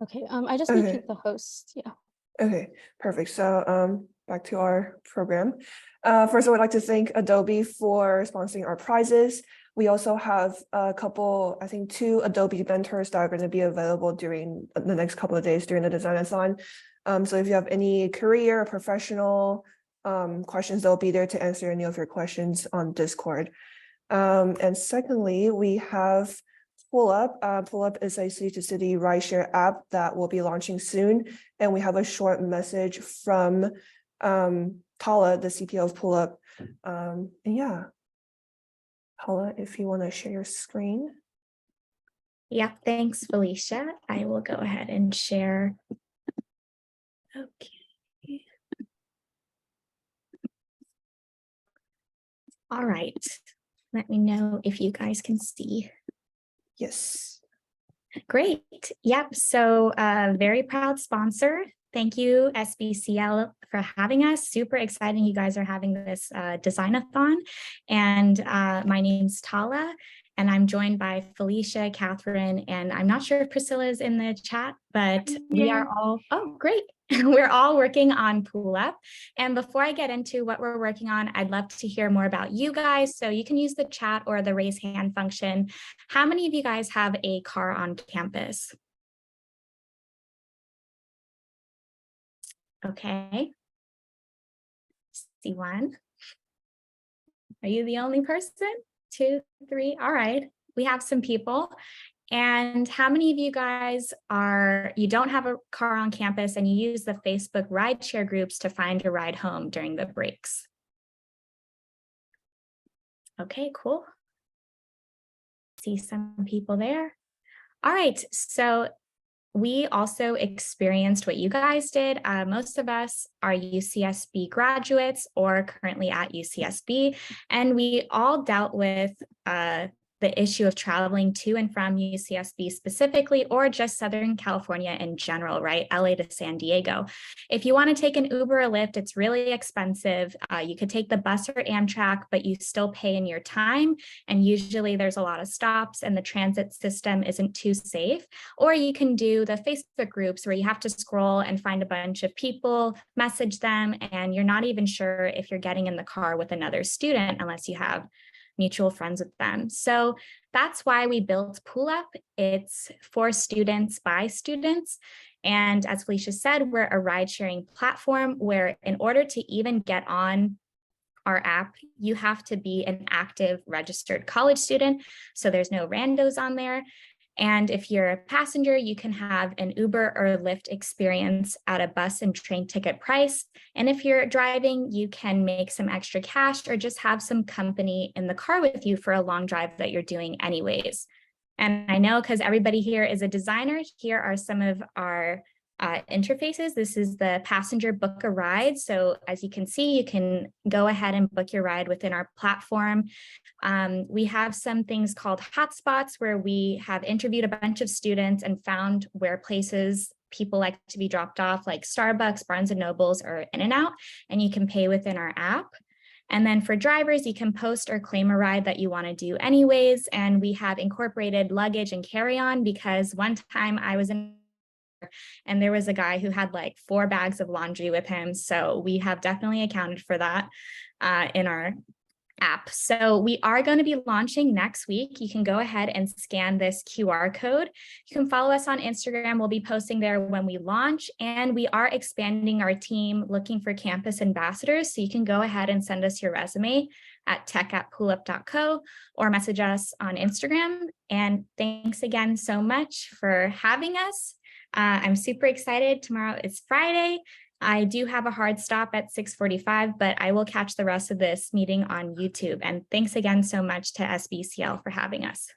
Okay, I just Okay. make the host. Yeah. Okay, perfect. So back to our program. First, I would like to thank Adobe for sponsoring our prizes. We also have a couple, I think 2 Adobe mentors that are going to be available during the next couple of days during the Designathon. So if you have any career or professional questions, they'll be there to answer any of your questions on Discord. And secondly, we have Pull-Up. Pull-Up is a city-to-city rideshare app that will be launching soon. And we have a short message from Tala, the CPO of Pull-Up. And yeah, Tala, if you want to share your screen. Yeah, thanks, Felicia. I will go ahead and share. Okay. All right. Let me know if you guys can see. Yes. Great. Yep. So very proud sponsor. Thank you, SBCL, for having us. Super exciting you guys are having this Designathon. And my name's Tala, and I'm joined by Felicia, Catherine, and I'm not sure if Priscilla is in the chat, but we are all, oh, great. We're all working on Pull-Up. And before I get into what we're working on, I'd love to hear more about you guys. So you can use the chat or the raise hand function. How many of you guys have a car on campus? Okay. See one. Are you the only person? 2, 3. All right. We have some people. And how many of you guys you don't have a car on campus and you use the Facebook rideshare groups to find a ride home during the breaks? Okay, cool. See some people there. All right. So we also experienced what you guys did. Most of us are UCSB graduates or currently at UCSB, and we all dealt with the issue of traveling to and from UCSB specifically, or just Southern California in general, right? LA to San Diego. If you want to take an Uber or Lyft, it's really expensive. You could take the bus or Amtrak, but you still pay in your time. And usually there's a lot of stops and the transit system isn't too safe. Or you can do the Facebook groups where you have to scroll and find a bunch of people, message them, and you're not even sure if you're getting in the car with another student unless you have mutual friends with them. So that's why we built Pull-Up. It's for students by students. And as Felicia said, we're a ride sharing platform where in order to even get on our app, you have to be an active registered college student. So there's no randos on there. And if you're a passenger, you can have an Uber or Lyft experience at a bus and train ticket price. And if you're driving, you can make some extra cash or just have some company in the car with you for a long drive that you're doing anyways. And I know because everybody here is a designer, here are some of our interfaces. This is the passenger book a ride. So as you can see, you can go ahead and book your ride within our platform. We have some things called hotspots where we have interviewed a bunch of students and found where places people like to be dropped off, like Starbucks, Barnes and Nobles, or In-N-Out, and you can pay within our app. And then for drivers, you can post or claim a ride that you want to do anyways. And we have incorporated luggage and carry-on because one time I was in and there was a guy who had like 4 bags of laundry with him. So we have definitely accounted for that in our app. So we are going to be launching next week. You can go ahead and scan this QR code. You can follow us on Instagram. We'll be posting there when we launch, and we are expanding our team looking for campus ambassadors. So you can go ahead and send us your resume at tech@pullup.co or message us on Instagram. And thanks again so much for having us. I'm super excited. Tomorrow is Friday. I do have a hard stop at 6:45, but I will catch the rest of this meeting on YouTube. And thanks again so much to SBCL for having us.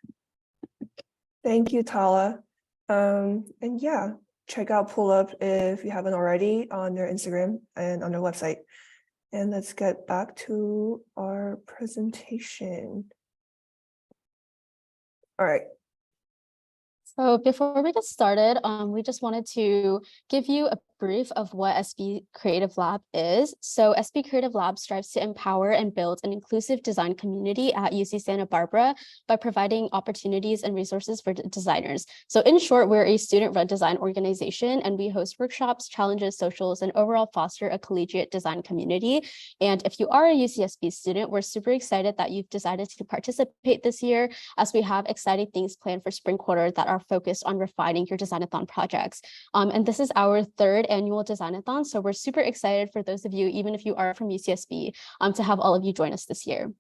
Thank you, Tala. And yeah, check out Pull-Up if you haven't already on their Instagram and on their website. And let's get back to our presentation. All right. So before we get started, we just wanted to give you a brief of what SB Creative Lab is. So SB Creative Lab strives to empower and build an inclusive design community at UC Santa Barbara by providing opportunities and resources for designers. So in short, we're a student-run design organization, and we host workshops, challenges, socials, and overall foster a collegiate design community. And if you are a UCSB student, we're super excited that you've decided to participate this year, as we have exciting things planned for spring quarter that are focused on refining your Designathon projects. And this is our third annual Designathon, so we're super excited for those of you, even if you are from UCSB, to have all of you join us this year.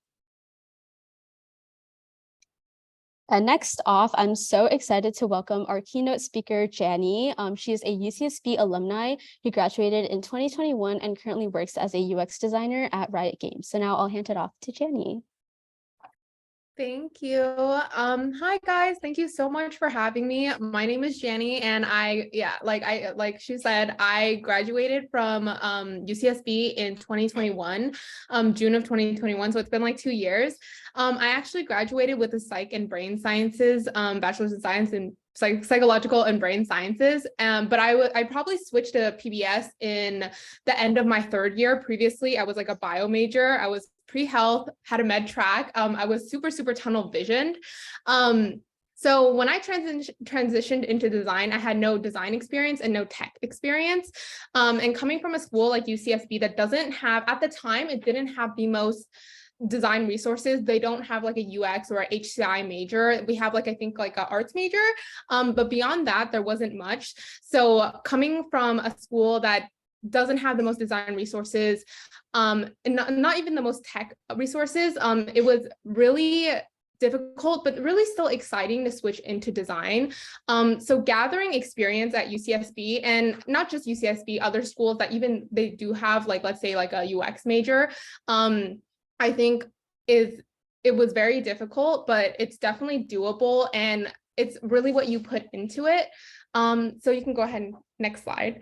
And next off, I'm so excited to welcome our keynote speaker, Jani. She is a UCSB alumni who graduated in 2021 and currently works as a UX designer at Riot Games. So now I'll hand it off to Jani. Thank you. Hi guys, thank you so much for having me. My name is Jani, and like she said, I graduated from UCSB in 2021, June of 2021. So it's been like 2 years. I actually graduated with a psych and brain sciences, bachelor's in science and psychological and brain sciences. But I probably switched to PBS in the end of my 3rd year. Previously, I was like a bio major. I was pre-health, had a med track. I was super tunnel visioned. So when I transitioned into design, I had no design experience and no tech experience. And coming from a school like UCSB that doesn't have, at the time, it didn't have the most design resources. They don't have like a UX or a HCI major. We have like, I think like an arts major. But beyond that, there wasn't much. So coming from a school that doesn't have the most design resources, and not even the most tech resources, it was really difficult, but really still exciting to switch into design. So gathering experience at UCSB, and not just UCSB, other schools that even they do have like, let's say like a UX major, I think it was very difficult, but it's definitely doable, and it's really what you put into it. So you can go ahead and next slide.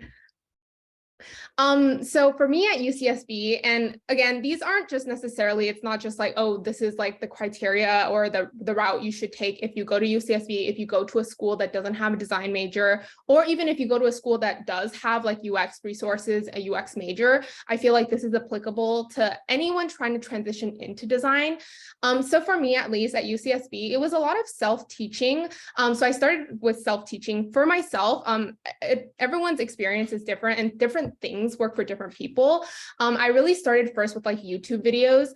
So for me at UCSB, and again, these aren't just necessarily, it's not just like, oh, this is like the criteria or the route you should take if you go to UCSB, if you go to a school that doesn't have a design major, or even if you go to a school that does have like UX resources, a UX major. I feel like this is applicable to anyone trying to transition into design. So for me, at least at UCSB, it was a lot of self-teaching. So I started with self-teaching for myself. Everyone's experience is different, and different things work for different people. I really started first with like YouTube videos.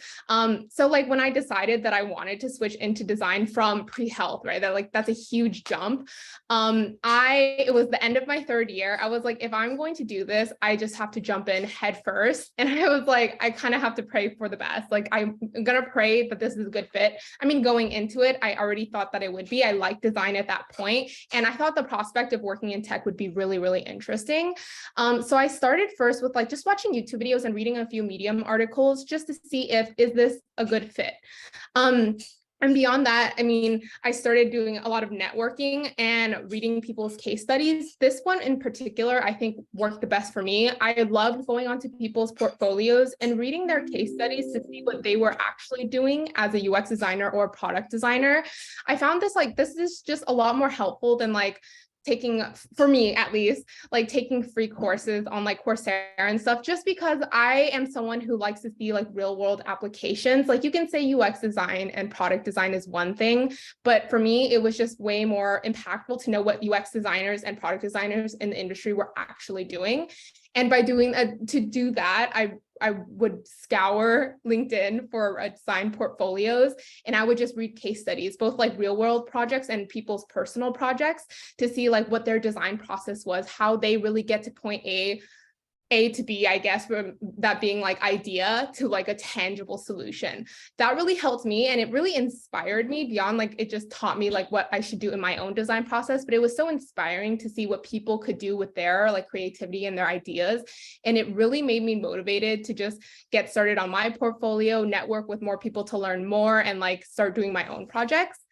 So like when I decided that I wanted to switch into design from pre-health, right? That's a huge jump. It was the end of my 3rd year. I was like, if I'm going to do this, I just have to jump in head first. And I was like, I kind of have to pray for the best. Like I'm gonna pray that this is a good fit. I mean, going into it, I already thought that it would be. I liked design at that point, and I thought the prospect of working in tech would be really interesting. So I started first with like just watching YouTube videos and reading a few Medium articles just to see is this a good fit. And beyond that, I mean, I started doing a lot of networking and reading people's case studies. This one in particular, I think worked the best for me. I loved going onto people's portfolios and reading their case studies to see what they were actually doing as a UX designer or product designer. I found this is just a lot more helpful than like taking, for me at least, like taking free courses on like Coursera and stuff, just because I am someone who likes to see like real world applications. Like you can say UX design and product design is one thing, but for me, it was just way more impactful to know what UX designers and product designers in the industry were actually doing. And by to do that, I would scour LinkedIn for design portfolios, and I would just read case studies, both like real world projects and people's personal projects, to see like what their design process was, how they really get to point A to B, I guess, from that being like idea to like a tangible solution. That really helped me, and it really inspired me beyond like it just taught me like what I should do in my own design process, but it was so inspiring to see what people could do with their like creativity and their ideas. And it really made me motivated to just get started on my portfolio, network with more people to learn more, and like start doing my own projects.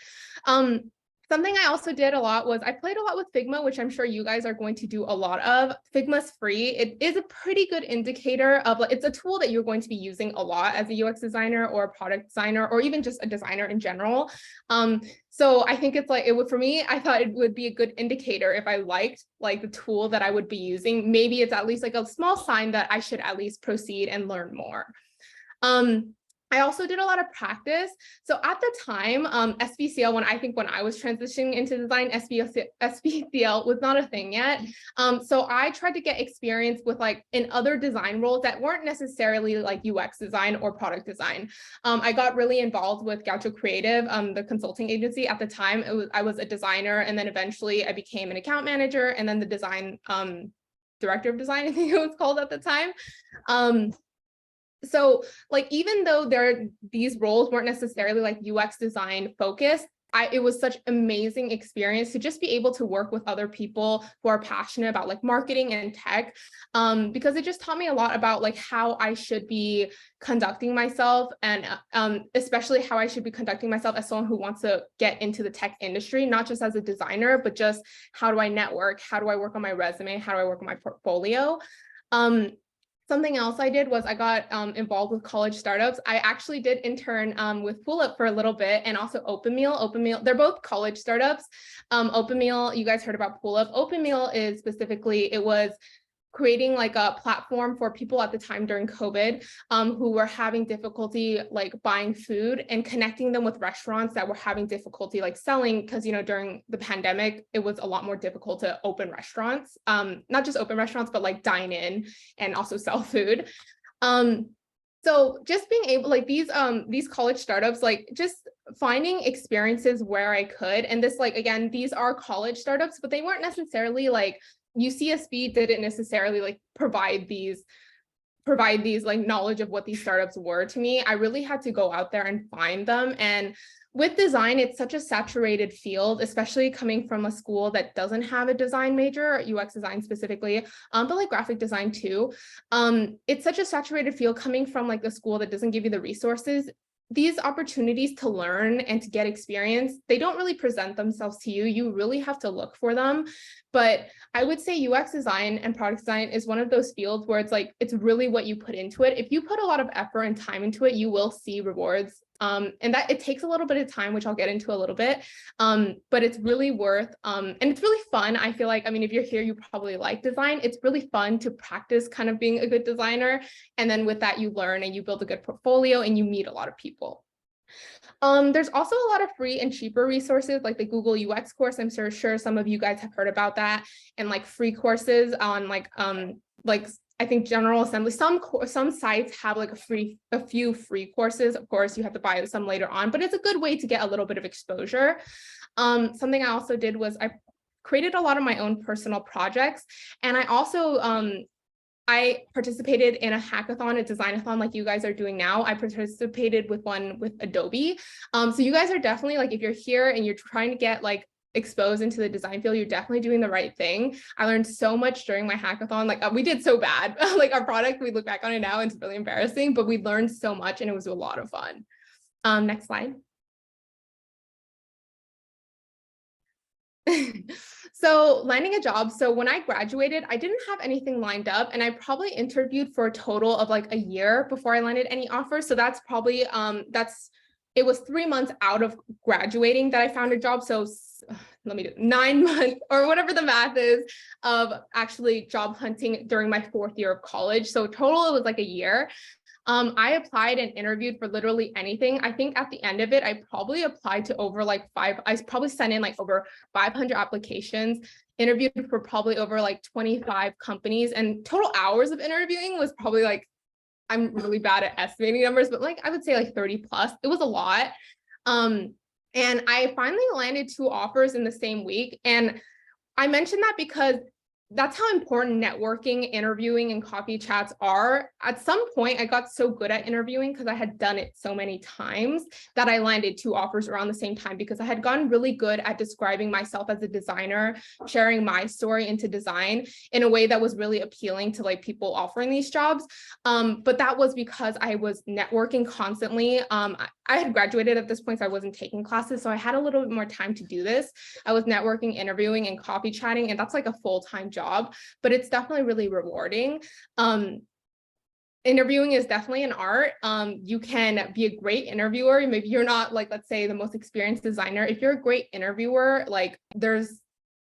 Something I also did a lot was I played a lot with Figma, which I'm sure you guys are going to do a lot of. Figma's free. It is a pretty good indicator of, like, it's a tool that you're going to be using a lot as a UX designer or a product designer, or even just a designer in general. So I think it's like, it would, for me, I thought it would be a good indicator if I liked like the tool that I would be using. Maybe it's at least like a small sign that I should at least proceed and learn more. I also did a lot of practice. So at the time, SBCL, when I was transitioning into design, SBCL was not a thing yet. So I tried to get experience with like in other design roles that weren't necessarily like UX design or product design. I got really involved with Gaucho Creative, the consulting agency. At the time, I was a designer, and then eventually I became an account manager, and then the design director of design, I think it was called at the time. So like, even though these roles weren't necessarily like UX design focused, it was such amazing experience to just be able to work with other people who are passionate about like marketing and tech, because it just taught me a lot about like how I should be conducting myself, and especially how I should be conducting myself as someone who wants to get into the tech industry, not just as a designer, but just how do I network? How do I work on my resume? How do I work on my portfolio? Something else I did was I got involved with college startups. I actually did intern with Pull-Up for a little bit, and also OpenMeal. They're both college startups. OpenMeal, you guys heard about Pull-Up. OpenMeal is specifically, it was creating like a platform for people at the time during COVID who were having difficulty like buying food, and connecting them with restaurants that were having difficulty like selling, because, you know, during the pandemic, it was a lot more difficult to open restaurants, not just open restaurants, but like dine in and also sell food. So just being able, like these college startups, like just finding experiences where I could, and this, like, again, these are college startups, but they weren't necessarily like, UCSB didn't necessarily like provide these like knowledge of what these startups were to me. I really had to go out there and find them. And with design, it's such a saturated field, especially coming from a school that doesn't have a design major, UX design specifically, but like graphic design too. It's such a saturated field coming from like a school that doesn't give you the resources. These opportunities to learn and to get experience, they don't really present themselves to you. You really have to look for them. But I would say UX design and product design is one of those fields where it's like, it's really what you put into it. If you put a lot of effort and time into it, you will see rewards. And that it takes a little bit of time, which I'll get into a little bit, but it's really worth, and it's really fun. I feel like, I mean, if you're here, you probably like design. It's really fun to practice kind of being a good designer. And then with that, you learn and you build a good portfolio and you meet a lot of people. There's also a lot of free and cheaper resources, like the Google UX course. I'm sure some of you guys have heard about that, and like free courses on like I think General Assembly. Some sites have like a few free courses. Of course, you have to buy some later on, but it's a good way to get a little bit of exposure. Something I also did was I created a lot of my own personal projects, and I also I participated in a hackathon, a designathon, like you guys are doing now. I participated with one with Adobe. So you guys are definitely, like, if you're here and you're trying to get like exposed into the design field, you're definitely doing the right thing. I learned so much during my hackathon. Like we did so bad, like our product, we look back on it now and it's really embarrassing, but we learned so much and it was a lot of fun. Next slide. So landing a job. So when I graduated, I didn't have anything lined up, and I probably interviewed for a total of like a year before I landed any offers. So that's probably, it was 3 months out of graduating that I found a job. So let me do 9 months or whatever the math is of actually job hunting during my 4th year of college. So total, it was like a year. I applied and interviewed for literally anything. I think at the end of it, I probably applied to over like I probably sent in like over 500 applications, interviewed for probably over like 25 companies, and total hours of interviewing was probably like, I'm really bad at estimating numbers, but like I would say like 30 plus. It was a lot. And I finally landed 2 offers in the same week. And I mentioned that because that's how important networking, interviewing, and coffee chats are. At some point, I got so good at interviewing because I had done it so many times that I landed 2 offers around the same time because I had gotten really good at describing myself as a designer, sharing my story into design in a way that was really appealing to like people offering these jobs. But that was because I was networking constantly. I had graduated at this point, so I wasn't taking classes. So I had a little bit more time to do this. I was networking, interviewing, and coffee chatting, and that's like a full-time job, but it's definitely really rewarding. Interviewing is definitely an art. You can be a great interviewer. Maybe you're not like, let's say, the most experienced designer. If you're a great interviewer, like there's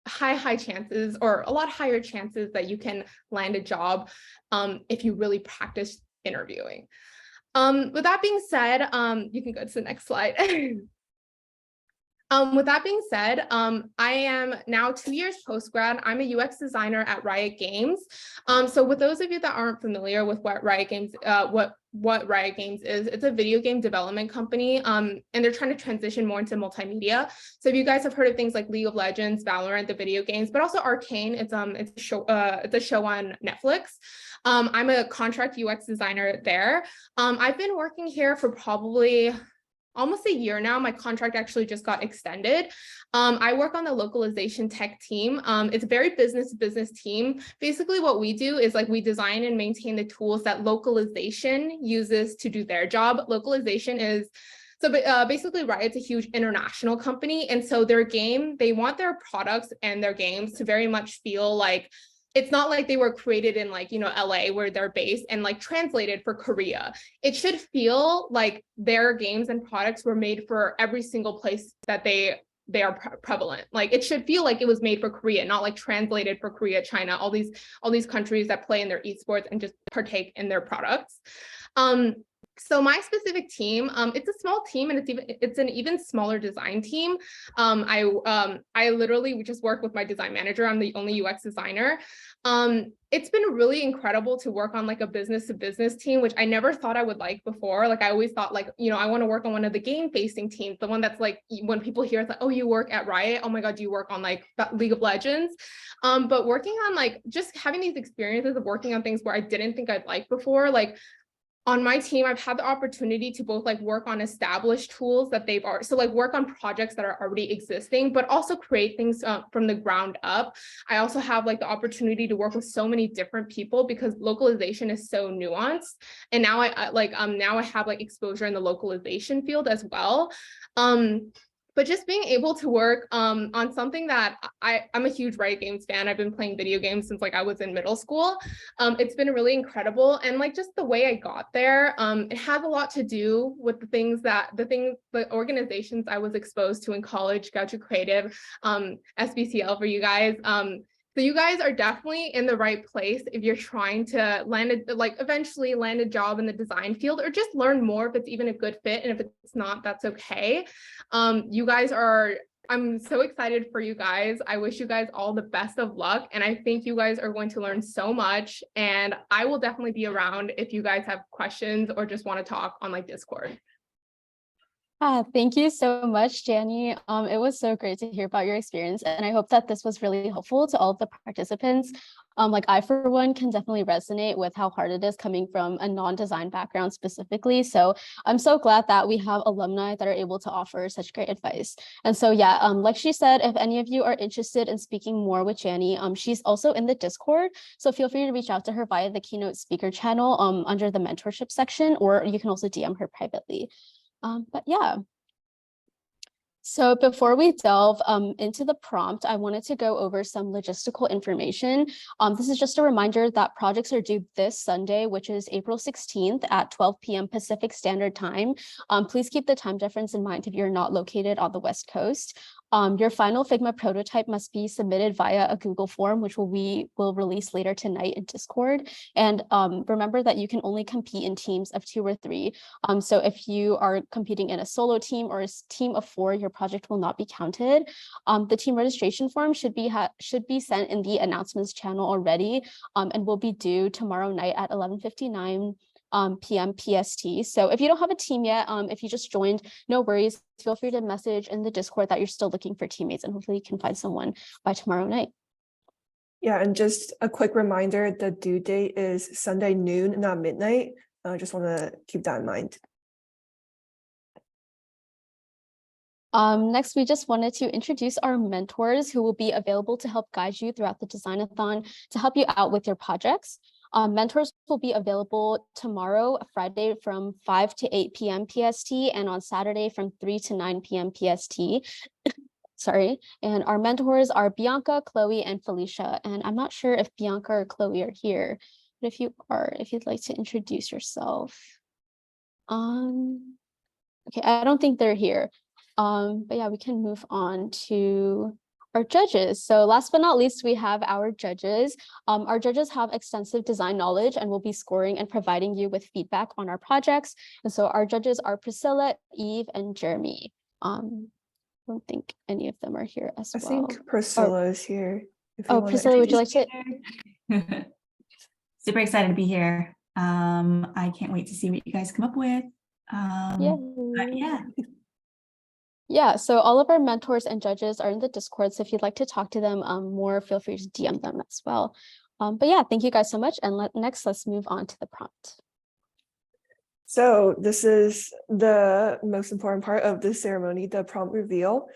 high chances, or a lot higher chances, that you can land a job if you really practice interviewing. With that being said, you can go to the next slide. With that being said, I am now 2 years post-grad. I'm a UX designer at Riot Games. So with those of you that aren't familiar with what Riot Games, what Riot Games is, it's a video game development company, and they're trying to transition more into multimedia. So if you guys have heard of things like League of Legends, Valorant, the video games, but also Arcane, it's a show on Netflix. I'm a contract UX designer there. I've been working here for probably almost a year now. My contract actually just got extended. I work on the localization tech team. It's a very business team. Basically what we do is like we design and maintain the tools that localization uses to do their job. Localization is basically Riot's a huge international company. And so they want their products and their games to very much feel like it's not like they were created in like, LA where they're based and like translated for Korea. It should feel like their games and products were made for every single place that they are prevalent. Like it should feel like it was made for Korea, not like translated for Korea, China, all these countries that play in their esports and just partake in their products. So my specific team, it's a small team, and it's an even smaller design team. I literally just work with my design manager. I'm the only UX designer. It's been really incredible to work on like a business to business team, which I never thought I would like before. Like I always thought like, I want to work on one of the game facing teams, the one that's like, when people hear it's like, oh, you work at Riot. Oh my God, do you work on like League of Legends? But working on like, just having these experiences of working on things where I didn't think I'd like before, like on my team, I've had the opportunity to both like work on established tools that they've already, so like work on projects that are already existing, but also create things from the ground up. I also have like the opportunity to work with so many different people because localization is so nuanced. And now now I have like exposure in the localization field as well. But just being able to work on something that I'm a huge Riot Games fan. I've been playing video games since like I was in middle school. It's been really incredible. And like just the way I got there, it has a lot to do with the organizations I was exposed to in college, Goucho Creative, SBCL for you guys. So you guys are definitely in the right place if you're trying to eventually land a job in the design field, or just learn more if it's even a good fit. And if it's not, that's okay. I'm so excited for you guys. I wish you guys all the best of luck. And I think you guys are going to learn so much. And I will definitely be around if you guys have questions or just want to talk on like Discord. Thank you so much, Janie. It was so great to hear about your experience, and I hope that this was really helpful to all of the participants. Like I, for one, can definitely resonate with how hard it is coming from a non-design background specifically. So I'm so glad that we have alumni that are able to offer such great advice. And so, yeah, like she said, if any of you are interested in speaking more with Janie, she's also in the Discord. So feel free to reach out to her via the keynote speaker channel under the mentorship section, or you can also DM her privately. But yeah. So before we delve into the prompt, I wanted to go over some logistical information. This is just a reminder that projects are due this Sunday, which is April 16th at 12 p.m. Pacific Standard Time. Please keep the time difference in mind if you're not located on the West Coast. Your final Figma prototype must be submitted via a Google form, which we will release later tonight in Discord. And remember that you can only compete in teams of 2 or 3. So if you are competing in a solo team or a team of 4, your project will not be counted. The team registration form should be sent in the announcements channel already, and will be due tomorrow night at 11:59 p.m. PST. So if you don't have a team yet, if you just joined, no worries. Feel free to message in the Discord that you're still looking for teammates, and hopefully you can find someone by tomorrow night. Yeah, and just a quick reminder, the due date is Sunday noon, not midnight. I just want to keep that in mind. Next, we just wanted to introduce our mentors who will be available to help guide you throughout the Designathon to help you out with your projects. Mentors will be available tomorrow, Friday from 5 to 8 p.m. PST, and on Saturday from 3 to 9 p.m. PST. Sorry. And our mentors are Bianca, Chloe, and Felicia. And I'm not sure if Bianca or Chloe are here, but if you are, if you'd like to introduce yourself. Okay, I don't think they're here. But yeah, we can move on to our judges. So last but not least, we have our judges. Our judges have extensive design knowledge and will be scoring and providing you with feedback on our projects. And so our judges are Priscilla, Eve, and Jeremy. I don't think any of them are here as I well. think Priscilla is here. If you Oh, wanna Priscilla, would you like introduce- to? Super excited to be here. I can't wait to see what you guys come up with. But yeah. Yeah, so all of our mentors and judges are in the Discord. So if you'd like to talk to them more, feel free to DM them as well. But yeah, thank you guys so much. And next, let's move on to the prompt. So this is the most important part of this ceremony, the prompt reveal.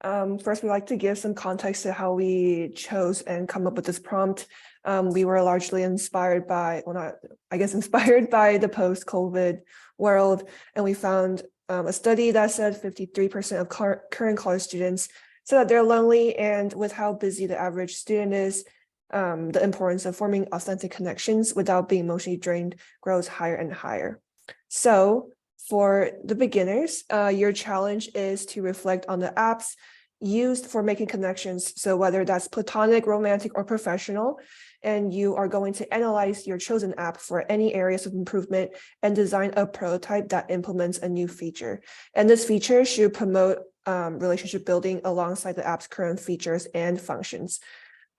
First, we like to give some context to how we chose and come up with this prompt. We were largely inspired by, well, not, I guess, inspired by the post-COVID world. And we found a study that said 53% of current college students said that they're lonely, and with how busy the average student is, the importance of forming authentic connections without being emotionally drained grows higher and higher. So for the beginners, your challenge is to reflect on the apps used for making connections. So whether that's platonic, romantic, or professional, and you are going to analyze your chosen app for any areas of improvement and design a prototype that implements a new feature. And this feature should promote relationship building alongside the app's current features and functions.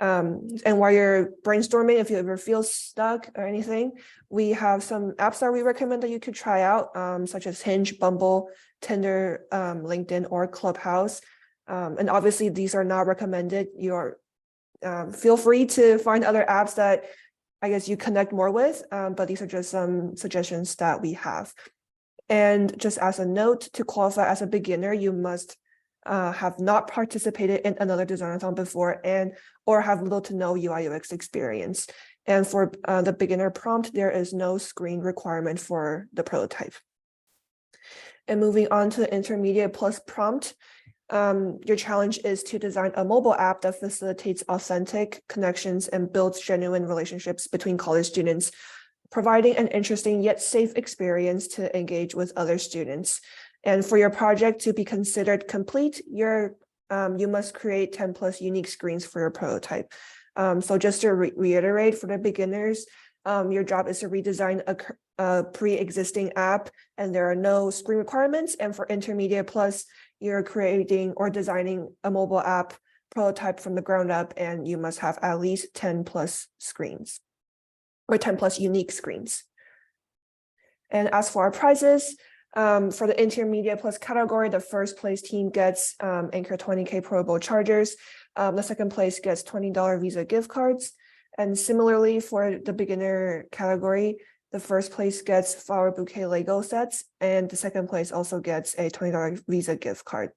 And while you're brainstorming, if you ever feel stuck or anything, we have some apps that we recommend that you could try out, such as Hinge, Bumble, Tinder, LinkedIn, or Clubhouse. And obviously these are not recommended. You're feel free to find other apps that I guess you connect more with, but these are just some suggestions that we have. And just as a note, to qualify as a beginner, you must have not participated in another Designathon before or have little to no UI UX experience. And for the beginner prompt, there is no screen requirement for the prototype. And moving on to the intermediate plus prompt, your challenge is to design a mobile app that facilitates authentic connections and builds genuine relationships between college students, providing an interesting yet safe experience to engage with other students. And for your project to be considered complete, you must create 10 plus unique screens for your prototype. So just to reiterate, for the beginners, your job is to redesign a pre-existing app, and there are no screen requirements. And for intermediate plus, you're creating or designing a mobile app prototype from the ground up, and you must have at least 10 plus screens or 10 plus unique screens. And as for our prizes, for the intermediate plus category, the first place team gets Anchor 20K Pro Bowl chargers. The second place gets $20 Visa gift cards. And similarly for the beginner category, the first place gets flower bouquet Lego sets, and the second place also gets a $20 Visa gift card.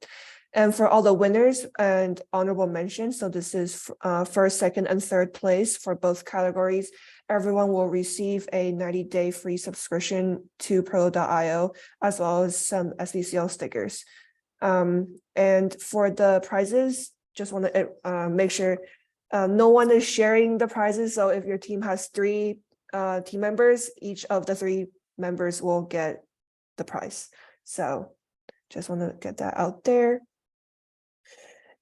And for all the winners and honorable mentions, so this is first, second, and third place for both categories, everyone will receive a 90-day free subscription to Pro.io, as well as some SBCL stickers. And for the prizes, just want to make sure no one is sharing the prizes. So if your team has 3 team members, each of the 3 members will get the prize. So just want to get that out there.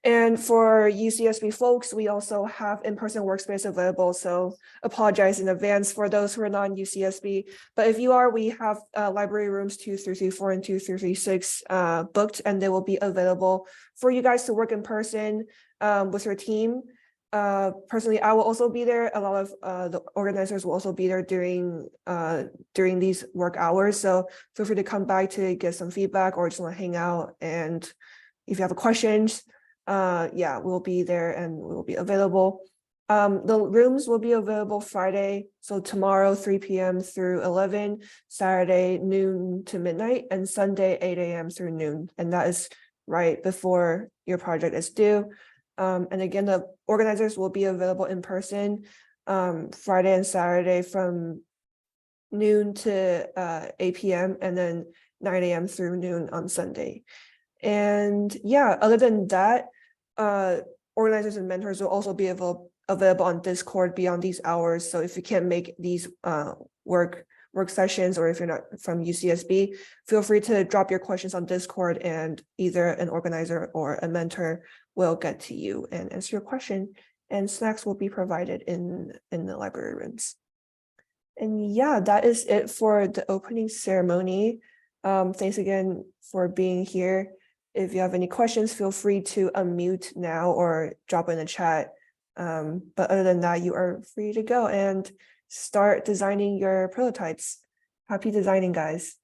And for UCSB folks, we also have in-person workspace available. So apologize in advance for those who are not in UCSB. But if you are, we have library rooms 2 through 4 and 2 through 6 booked, and they will be available for you guys to work in person with your team. Personally, I will also be there. A lot of the organizers will also be there during these work hours. So feel free to come back to get some feedback or just want to hang out. And if you have questions, yeah, we'll be there and we'll be available. The rooms will be available Friday, so tomorrow 3 p.m. through 11, Saturday noon to midnight, and Sunday 8 a.m. through noon. And that is right before your project is due. And again, the organizers will be available in person Friday and Saturday from noon to 8 p.m. and then 9 a.m. through noon on Sunday. And yeah, other than that, organizers and mentors will also be available on Discord beyond these hours. So if you can't make these work sessions, or if you're not from UCSB, feel free to drop your questions on Discord, and either an organizer or a mentor will get to you and answer your question. And snacks will be provided in the library rooms. And yeah, that is it for the opening ceremony. Thanks again for being here. If you have any questions, feel free to unmute now or drop in the chat. But other than that, you are free to go and start designing your prototypes. Happy designing, guys.